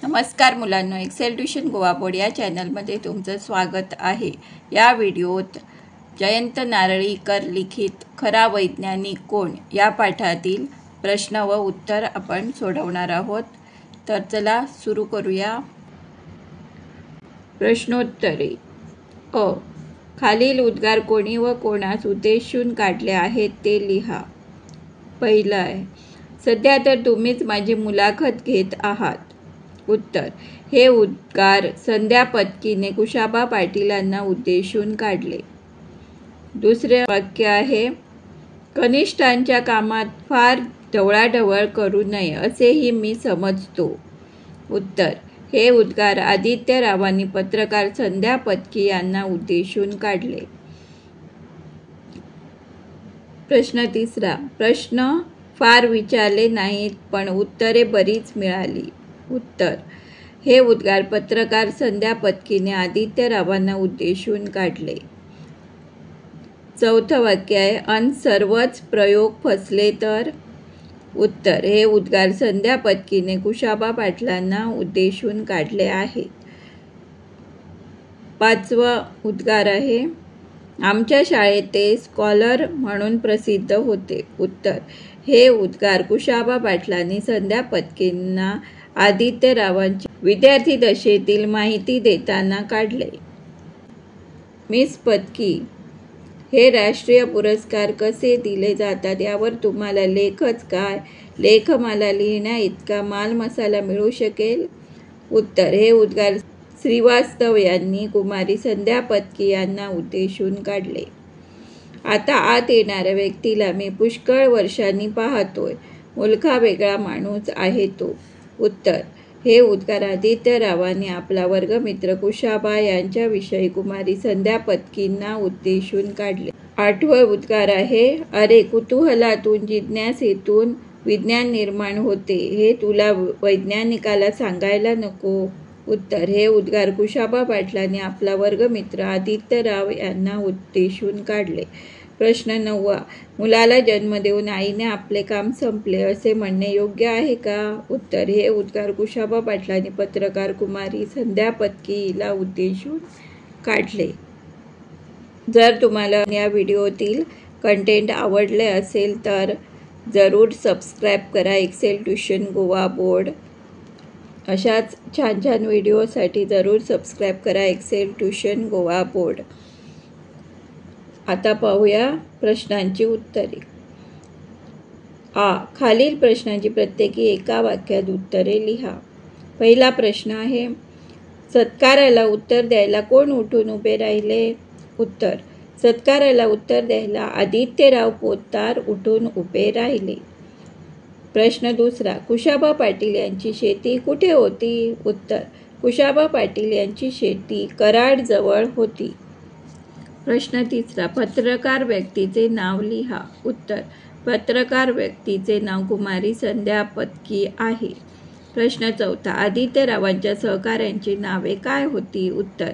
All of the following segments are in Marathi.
नमस्कार मुलांनो, एक्सेल ट्यूशन गोवा बोर्ड या चॅनलमध्ये तुमचं स्वागत आहे। या व्हिडिओत जयंत नारळीकर लिखित खरा वैज्ञानिक कोण या पाठातील प्रश्न व उत्तर आपण सोडवणार आहोत। तर चला सुरू करूया। प्रश्नोत्तरे। खालील उद्गार कोणी व कोणास उद्देशून काढले आहेत ते लिहा। पहिला आहे, सध्या तर तुम्हीच माझी मुलाखत घेत आहात। उत्तर, हे उद्गार संध्या पत्कीने कुशाबा पाटीलांना उद्देशून काढले। दुसरे वाक्य आहे, कनिष्ठांच्या कामात फार ढवळाढवळ करू नये असेही मी समजतो। उत्तर, हे उद्गार आदित्यरावांनी पत्रकार संध्या पत्की यांना उद्देशून काढले। प्रश्न तिसरा, प्रश्न फार विचारले नाहीत पण उत्तरे बरीच मिळाली। उत्तर, हे उद्गार पत्रकार संध्या पत्कीने आदित्यरावांना उद्देशून काढले। चौथं वाक्य आहे, अन सर्वच प्रयोग फसले तर? उत्तर, हे उद्गार संध्या पत्कीने कुशाबा पाटलांना उद्देशून काढले आहे। पाचवा उद्गार आहे, आमच्या शाळेत ते स्कॉलर म्हणून प्रसिद्ध होते। उत्तर, हे उद्गार कुशाबा पाटलांनी संध्या पत्कींना आदित्यरावांची विद्यार्थी दशेतील माहिती देताना काढले। मिस पत्की, हे राष्ट्रीय पुरस्कार कसे दिले जातात यावर तुम्हाला लेखच काय लेखमाला लिहिण्या इतका मालमसाला मिळू शकेल? उत्तर, हे उद्गार श्रीवास्तव यांनी कुमारी संध्या पत्की यांना उद्देशून काढले। आता आत येणाऱ्या व्यक्तीला मी पुष्कळ वर्षांनी पाहतोय, मुलखा वेगळा माणूस आहे तो। उत्तर, हे उद्गार आदित्यरावांनी आपला वर्गमित्र कुशाबा यांच्याविषयी कुमारी संध्या पत्कींना उद्देशून काढले। आठवा उद्गार आहे, अरे कुतूहलातून जिज्ञासेतून विज्ञान निर्माण होते, हे तुला वैज्ञानिकाला सांगायला नको। उत्तर, हे उद्गार कुशाबा पाटलांनी आपला वर्गमित्र आदित्यराव यांना उद्देशून काढले। प्रश्न 9, मुलाला जन्म देऊन आईने आपले काम संपले असे म्हणणे योग्य आहे का? उत्तर, हे उद्गार कुशाबा पाटलांनी पत्रकार कुमारी संध्या पत्की हिला उद्देशून काढले। जर तुम्हाला या व्हिडिओतील कंटेंट आवडले असेल तर जरूर सबस्क्राईब करा एक्सेल ट्यूशन गोवा बोर्ड। अशाच छान छान व्हिडिओसाठी जरूर सबस्क्राईब करा एक्सेल ट्यूशन गोवा बोर्ड। आता पाहूया प्रश्नांची उत्तरे। खालील प्रश्नांची प्रत्येकी एका वाक्यात उत्तरे लिहा। पहिला प्रश्न आहे, सत्काराला उत्तर द्यायला कोण उठून उभे राहिले? उत्तर, सत्काराला उत्तर द्यायला आदित्यराव पोतदार उठून उभे राहिले। प्रश्न दुसरा, कुशाबा पाटील यांची शेती कुठे होती? उत्तर, कुशाबा पाटील यांची शेती कराड जवळ होती। प्रश्न तिसरा, पत्रकार व्यक्तीचे नाव लिहा। उत्तर, पत्रकार व्यक्तीचे नाव कुमारी संध्या पत्की आहे। प्रश्न चौथा, आदित्यरावांच्या सहकाऱ्यांची नावे काय होती? उत्तर,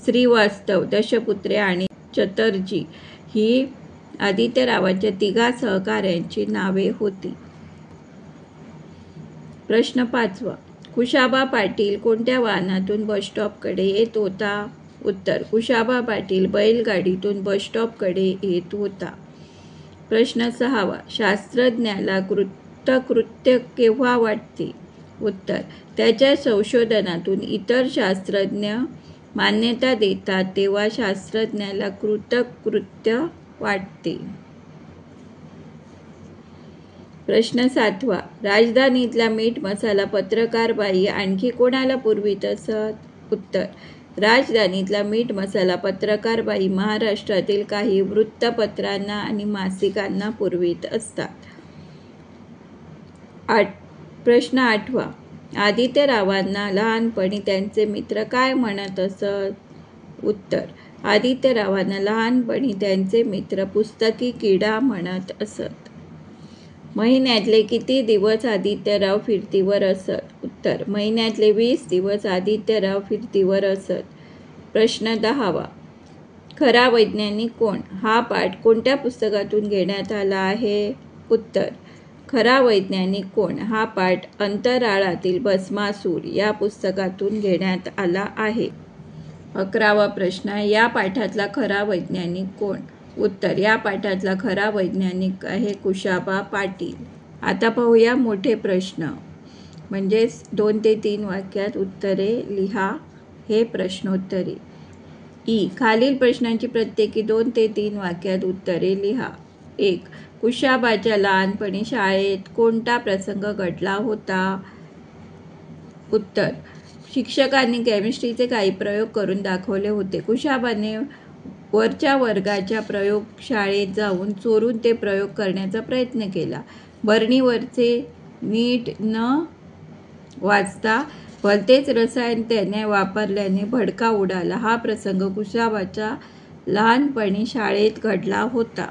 श्रीवास्तव, दशपुत्रे आणि चटर्जी ही आदित्यरावांच्या तिघा सहकाऱ्यांची नावे होती। प्रश्न पाचवा, कुशाबा पाटील कोणत्या वाहनातून बसस्टॉपकडे येत होता? उत्तर, कुशाबा पाटील बैलगाडीतून बसस्टॉपकडे येत होता। प्रश्न सहावा, शास्त्रज्ञाला कृतकृत्य केव्हा वाटते? उत्तर, त्याच्या संशोधनातून इतर शास्त्रज्ञ मान्यता देतात तेव्हा शास्त्रज्ञाला कृतकृत्य वाटते। प्रश्न सातवा, राजधानीतला मीठ मसाला पत्रकार बाई आणखी कोणाला पुरवीत असत? उत्तर, राजधानीतला मीठ मसाला पत्रकार बाई महाराष्ट्रातील काही वृत्तपत्रांना आणि मासिकांना पुरवीत असतात। प्रश्न आठवा, आदित्यरावांना लहानपणी त्यांचे मित्र काय म्हणत असत? उत्तर, आदित्यरावांना लहानपणी त्यांचे मित्र पुस्तकी किडा म्हणत असत। महिन्यातले किती दिवस आदित्यराव फिरतीवर असत? उत्तर, महिन्यातले 20 दिवस आदित्यराव फिरतीवर असत। प्रश्न 10वा, खरा वैज्ञानिक कोण हा पाठ कोणत्या पुस्तकातून घेण्यात आला आहे? उत्तर, खरा वैज्ञानिक कोण हा पाठ अंतराळातील भस्मासूर या पुस्तकातून घेण्यात आला आहे. 11वा प्रश्न, या पाठातला खरा वैज्ञानिक कोण? उत्तर, या पाठातला खरा वैज्ञानिक आहे कुशाबा पाटील. आता पाहूया मोठे प्रश्न, म्हणजेच 2 ते 3 वाक्यात उत्तरे लिहा. हे प्रश्नोत्तरे. खालील प्रश्नांची प्रत्येकी 2 ते 3 वाक्यात उत्तरे लिहा. 1. कुशाबाच्या लहानपणी शाळेत कोणता प्रसंग घडला होता? उत्तर, शिक्षकांनी केमिस्ट्रीचे काही प्रयोग करून दाखवले होते. कुशाबाने वरच्या वर्गाच्या प्रयोगशाळेत जाऊन चोरून ते प्रयोग करण्याचा प्रयत्न केला. बरणीवरचे नीट न वाचता भलतेच रसायन त्याने वापरल्याने भडका उडाला. हा प्रसंग कुशाबाच्या लहानपणी शाळेत घडला होता.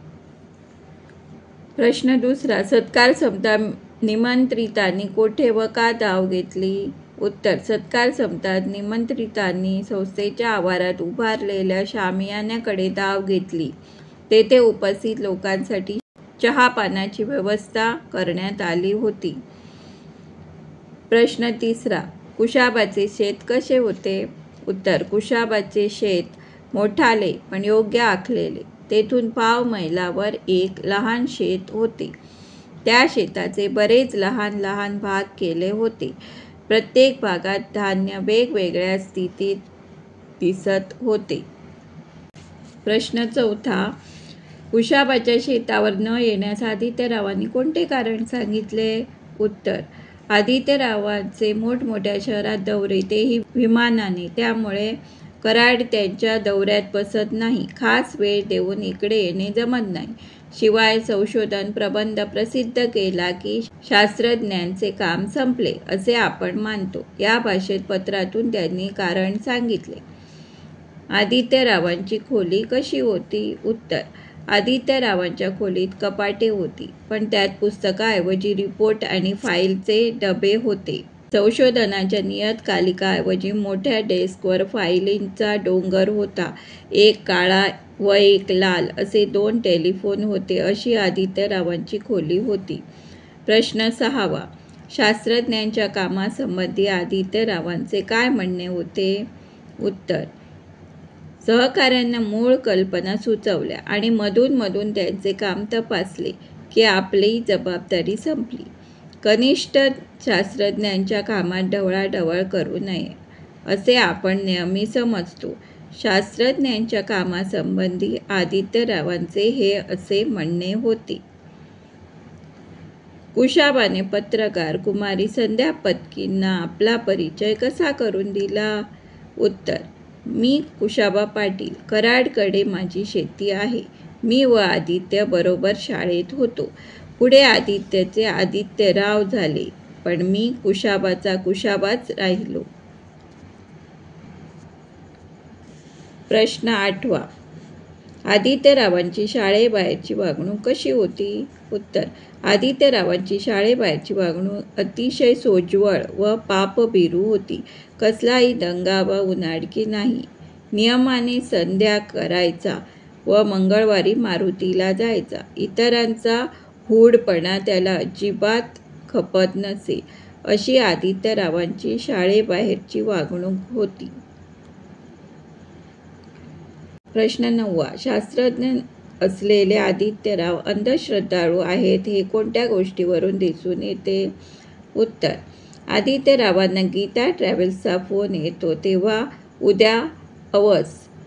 प्रश्न दुसरा, सत्कार संपता निमंत्रितांनी कोठे व का धाव घेतली? उत्तर, सत्कार संपतात निमंत्रितांनी संस्थेच्या आवारात उभारलेल्या शामियान्याकडे धाव घेतली. तेथे उपस्थित लोकांसाठी चहापानाची व्यवस्था करण्यात आली होती. प्रश्न तिसरा, कुशाबाचे शेत कसे होते? उत्तर, कुशाबाचे शेत मोठाले पण योग्य आखलेले. तेथून पाव मैलावर एक लहान शेत होते. त्या शेताचे बरेच लहान लहान भाग केले होते. प्रत्येक भागात धान्य वेगवेगळ्या स्थितीत दिसत होते. प्रश्न चौथा, कुशाबाच्या शेतावर न येण्यास आदित्यरावांनी कोणते कारण सांगितले? उत्तर, आदित्यरावांचे मोठमोठ्या शहरात दौरे, तेही विमानाने, त्यामुळे कराड त्यांच्या दौऱ्यात बसत नाही. खास वेळ देऊन इकडे येणे जमत नाही. शिवाय संशोधन प्रबंध प्रसिद्ध केला की शास्त्रज्ञांचे काम संपले असे आपण मानतो. या भाषेत पत्रातून त्यांनी कारण सांगितले. आदित्यरावांची खोली कशी होती? उत्तर, आदित्यरावांच्या खोलीत कपाटे होती, पण त्यात पुस्तकाऐवजी रिपोर्ट आणि फाईलचे डबे होते. संशोधनाच्या नियतकालिकाऐवजी मोठ्या डेस्कवर फाईलींचा डोंगर होता. एक काळा व एक लाल असे 2 टेलिफोन होते. अशी आदित्यरावांची खोली होती. प्रश्न 6वा, शास्त्रज्ञांच्या कामासंबंधी आदित्यरावांचे काय म्हणणे होते? उत्तर, सहकाऱ्यांना मूळ कल्पना सुचवल्या आणि मधून त्यांचे काम तपासले की आपली जबाबदारी संपली. कनिष्ठ शास्त्रज्ञांच्या कामात ढवळाढवळ करू नये असे आपण नेहमी समजतो. शास्त्रज्ञांच्या कामासंबंधी आदित्यरावांचे हे असे म्हणणे होते. कुशाबाने पत्रकार कुमारी संध्या पत्कींना आपला परिचय कसा करून दिला? उत्तर, मी कुशाबा पाटील, कराडकडे माझी शेती आहे. मी व आदित्य बरोबर शाळेत होतो. पुढे आदित्यचे आदित्यराव झाले, पण मी कुशाबाचा कुशाबाच राहिलो. प्रश्न 8वा, आदित्यरावांची शाळेबाहेरची वागणूक कशी होती? उत्तर, आदित्यरावांची शाळेबाहेरची वागणूक अतिशय सोज्वळ व पापभीरू होती. कसलाही दंगा व उनाडकी नाही. नियमाने संध्या करायचा व मंगळवारी मारुतीला जायचा. इतरांचा हूडपणा त्याला अजिबात खपत नसे. अशी आदित्यरावांची शाळेबाहेरची वागणूक होती. प्रश्न 9वा, शास्त्रज्ञ असलेले आदित्यराव अंधश्रद्धाळू आहेत हे कोणत्या गोष्टीवरून दिसून येते? उत्तर, आदित्यरावांना गीता ट्रॅव्हल्सचा फोन येतो तेव्हा उद्या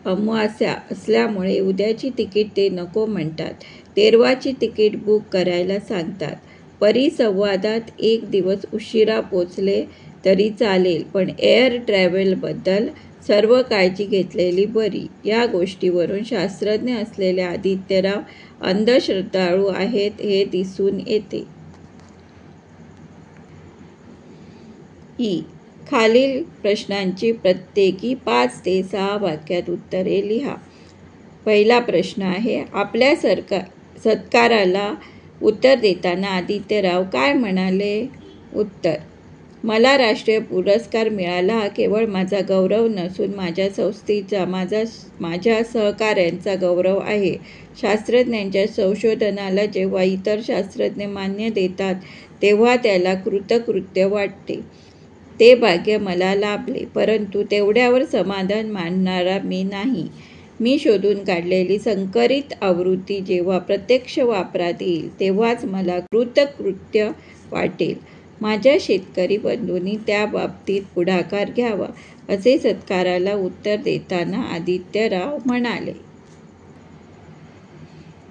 अमावास्या असल्यामुळे उद्याची तिकीट ते नको म्हणतात. तेरवाची तिकीट बुक करायला सांगतात. परिसंवादात 1 दिवस उशिरा पोचले तरी चालेल, पण एअर ट्रॅव्हलबद्दल सर्व काळजी घेतलेली बरी. या गोष्टीवरून शास्त्रज्ञ असलेले आदित्यराव अंधश्रद्धाळू आहेत हे दिसून येते. खालील प्रश्नांची प्रत्येकी 5 ते 6 वाक्यात उत्तरे लिहा. पहिला प्रश्न आहे, आपल्या सत्काराला उत्तर देताना आदित्यराव काय म्हणाले? उत्तर, मला राष्ट्रीय पुरस्कार मिळाला हा केवळ माझा गौरव नसून माझ्या संस्थेचा, माझ्या सहकाऱ्यांचा गौरव आहे. शास्त्रज्ञांच्या संशोधनाला जेव्हा इतर शास्त्रज्ञ मान्य देतात तेव्हा त्याला कृतकृत्य वाटते. ते भाग्य मला लाभले. परंतु तेवढ्यावर समाधान मानणारा मी नाही. मी शोधून काढलेली संकरित आवृत्ती जेव्हा प्रत्यक्ष वापरात येईल तेव्हाच मला कृतकृत्य वाटेल. माझ्या शेतकरी बंधूंनी त्या बाबतीत पुढाकार घ्यावा, असे सत्काराला उत्तर देताना आदित्यराव म्हणाले.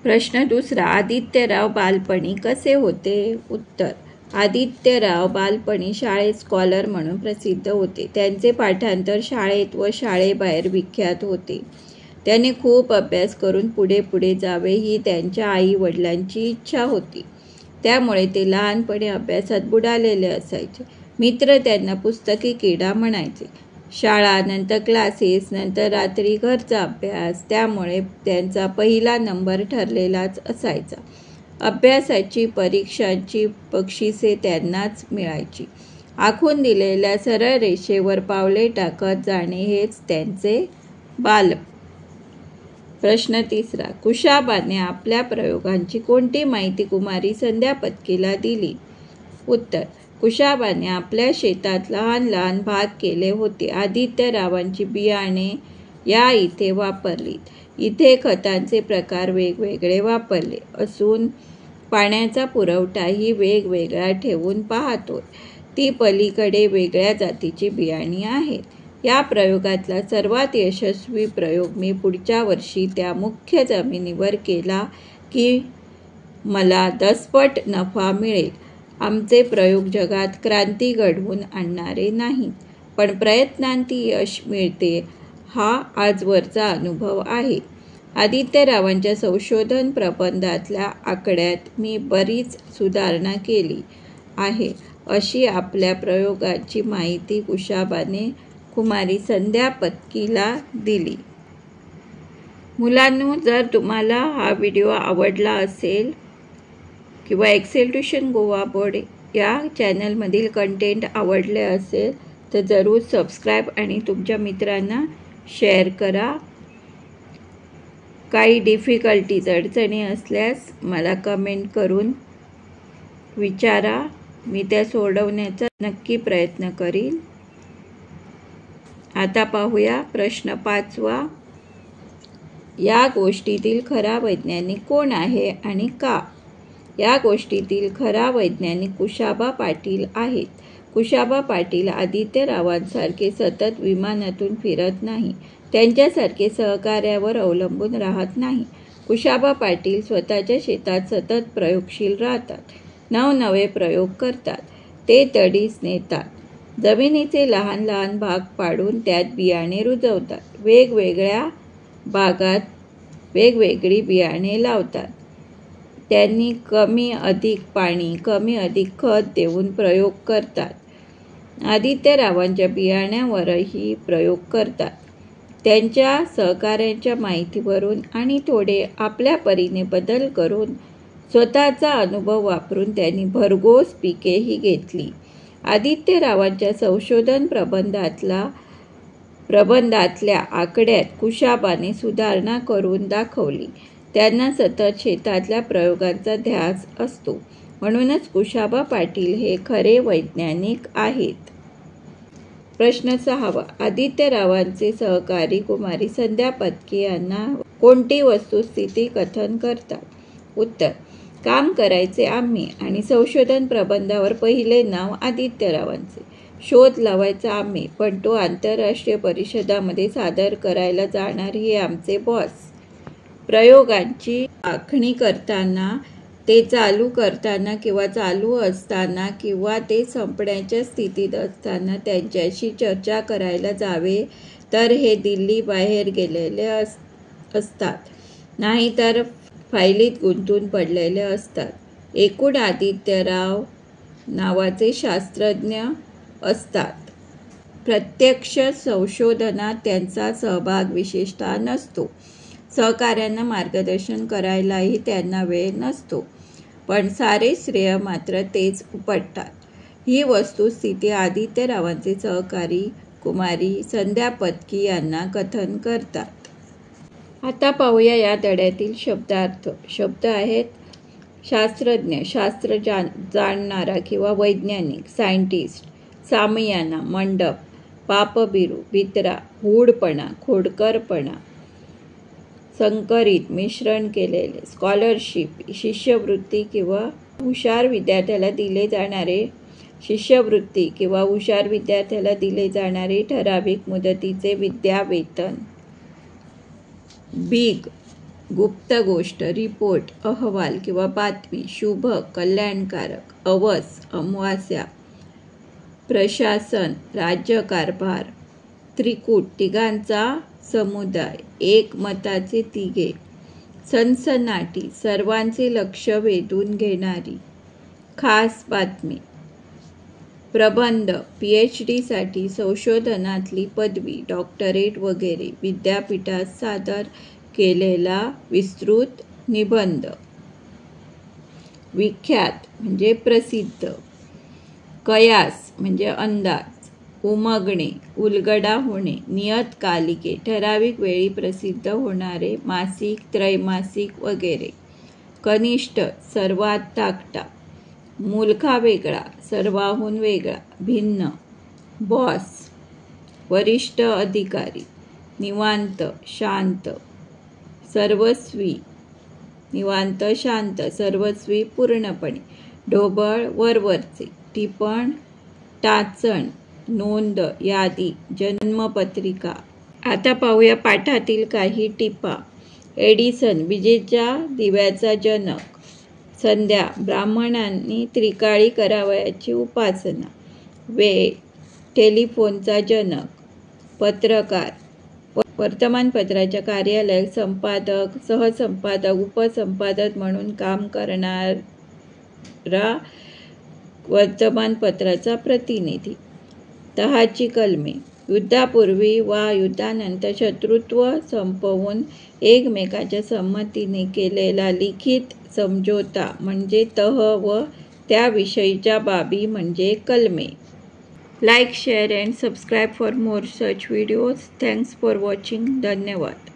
प्रश्न दुसरा. आदित्यराव बालपणी कसे होते? उत्तर. आदित्यराव बालपणी शाळेत स्कॉलर म्हणून प्रसिद्ध होते. त्यांचे पाठांतर शाळेत व शाळेबाहेर विख्यात होते. त्याने खूप अभ्यास करून पुढे जावे ही त्यांच्या आई-वडिलांची इच्छा होती. त्यामुळे ते लहानपणी अभ्यासात बुडालेले असायचे. मित्र त्यांना पुस्तकी किडा म्हणायचे. शाळा, नंतर क्लासेस, नंतर रात्री घरचा अभ्यास. त्यामुळे त्यांचा पहिला नंबर ठरलेलाच असायचा. अभ्यासाची, परीक्षांची बक्षिसे त्यांनाच मिळायची. आखून दिलेल्या सरळ रेषेवर पावले टाकत जाणे हेच त्यांचे बालपण. प्रश्न तिसरा. कुशाबाने आपल्या प्रयोगांची कोणती माहिती कुमारी संध्या पत्कीला दिली? उत्तर. कुशाबाने आपल्या शेतात लहान लहान भाग केले होते. आदित्यरावांची बियाणे या इथे वापरलीत. इथे खतांचे प्रकार वेगवेगळे वापरले असून पाण्याचा पुरवठाही वेगवेगळा ठेवून पाहतोय. ती पलीकडे वेगळ्या जातीची बियाणी आहेत. या प्रयोगातला सर्वात यशस्वी प्रयोग मी पुढच्या वर्षी त्या मुख्य जमिनीवर केला की मला 10 पट नफा मिळेल. आमचे प्रयोग जगात क्रांती घडवून आणणारे नाहीत, पण प्रयत्नांती यश मिळते हा आजवरचा अनुभव आहे. आदित्यरावांच्या संशोधन प्रबंधातल्या आकड्यात मी बरीच सुधारणा केली आहे, अशी आपल्या प्रयोगाची माहिती कुशाबाने कुमारी संध्या पत्कीला दिली. मुलांनो, जर तुम्हाला हा व्हिडिओ आवडला असेल किंवा एक्सेल ट्युशन गोवा बोर्ड या चॅनलमधील कंटेंट आवडले असेल तर जरूर सबस्क्राईब आणि तुमच्या मित्रांना शेअर करा. काही डिफिकल्टीज, अडचणी असल्यास मला कमेंट करून विचारा. मी त्या सोडवण्याचा नक्की प्रयत्न करीन. आता पाहूया प्रश्न 5वा. या गोष्टीतील खरा वैज्ञानिक कोण आहे आणि का? या गोष्टीतील खरा वैज्ञानिक कुशाबा पाटील आहेत. कुशाबा पाटील आदित्यरावांसारखे सतत विमानातून फिरत नाही. त्यांच्यासारखे सहकार्यावर अवलंबून राहत नाही. कुशाबा पाटील स्वतःच्या शेतात सतत प्रयोगशील राहतात. नवनवे प्रयोग करतात. ते तडीस नेतात. जमिनीचे लहान लहान भाग पाडून त्यात बियाणे रुजवतात. वेगवेगळ्या भागात वेगवेगळी बियाणे लावतात. त्यांनी कमी अधिक पाणी, कमी अधिक खत देऊन प्रयोग करतात. आदित्यरावांच्या बियाण्यावरही प्रयोग करतात. त्यांच्या सहकाऱ्यांच्या माहितीवरून आणि थोडे आपल्या परीने बदल करून स्वतःचा अनुभव वापरून त्यांनी भरघोस पिकेही घेतली. आदित्यरावांच्या संशोधन प्रबंधातल्या आकड्यात कुशाबाने सुधारणा करून दाखवली. त्यांना सतत शेतातल्या प्रयोगांचा ध्यास असतो. म्हणूनच कुशाबा पाटील हे खरे वैज्ञानिक आहेत. प्रश्न 6वा. आदित्यरावांचे सहकारी कुमारी संध्या पत्की यांना कोणती वस्तुस्थिती कथन करतात? उत्तर. काम करायचे आम्ही आणि संशोधन प्रबंधावर पहिले नाव आदित्यरावांचे. शोध लावायचा आम्ही, पण तो आंतरराष्ट्रीय परिषदांमध्ये सादर करायला जाणार हे आमचे बॉस. प्रयोगांची आखणी करताना, ते चालू करताना किंवा चालू असताना किंवा ते संपण्याच्या स्थितीत असताना त्यांच्याशी चर्चा करायला जावे तर हे दिल्ली बाहेर गेलेले असतात, नाहीतर फाईलीत गुंतून पडलेले असतात. एकूण आदित्यराव नावाचे शास्त्रज्ञ असतात. प्रत्यक्ष संशोधनात त्यांचा सहभाग विशेषतः नसतो. सहकाऱ्यांना मार्गदर्शन करायलाही त्यांना वेळ नसतो, पण सारे श्रेय मात्र तेच उपटतात. ही वस्तुस्थिती आदित्यरावांचे सहकारी कुमारी संध्या पत्की यांना कथन करतात. आता पाहूया या धड्यातील शब्दार्थ. शब्द आहेत शास्त्रज्ञ, शास्त्र जाणणारा किंवा वैज्ञानिक, सायंटिस्ट, सामियाना, मंडप, पापबिरू, भित्रा, गूढपणा, खोडकरपणा, संकरित, मिश्रण केलेले, स्कॉलरशिप, शिष्यवृत्ती किंवा हुशार विद्यार्थ्याला दिले जाणारे ठराविक मुदतीचे विद्यावेतन. बिग, गुप्त गोष्ट, रिपोर्ट, अहवाल किंवा बातमी, शुभ, कल्याणकारक, अवस, अमावास्या, प्रशासन, राज्यकारभार, त्रिकूट, तिघांचा समुदाय, एक मताचे तिघे, सनसनाटी, सर्वांचे लक्ष वेधून घेणारी, खास बातमी, प्रबंध, PhD साठी संशोधनातली पदवी, डॉक्टरेट वगैरे, विद्यापीठात सादर केलेला विस्तृत निबंध. विख्यात म्हणजे प्रसिद्ध, कयास म्हणजे अंदाज, उमगणे, उलगडा होणे, नियतकालिके, ठराविक वेळी प्रसिद्ध होणारे मासिक, त्रैमासिक वगैरे, कनिष्ठ, सर्वात धाकटा, मुलखा वेगळा, सर्वाहून वेगळा, भिन्न, बॉस, वरिष्ठ अधिकारी, निवांत, शांत, सर्वस्वी, निवांत, शांत, सर्वस्वी, पूर्णपणे, ढोबळ, वरवरचे, टिपण, टाचण, नोंद, यादी, जन्मपत्रिका. आता पाहूया पाठातील काही टिपा. एडिसन, विजेच्या दिव्याचा जनक. संध्या, ब्राह्मणांनी त्रिकाळी करावयाची उपासना. वेळ, टेलिफोनचा जनक. पत्रकार, वर्तमानपत्राच्या कार्यालयात संपादक, सहसंपादक, उपसंपादक म्हणून काम करणारा वर्तमानपत्राचा प्रतिनिधी. तहाची कलमे, युद्धापूर्वी वा युद्धानंतर शत्रुत्व संपवून एकमेकांच्या संमतीने केलेला लिखित समझोता म्हणजे तह व त्याविषयीच्या बाबी म्हणजे कलमे. Like, share and subscribe for more such videos. Thanks for watching. धन्यवाद.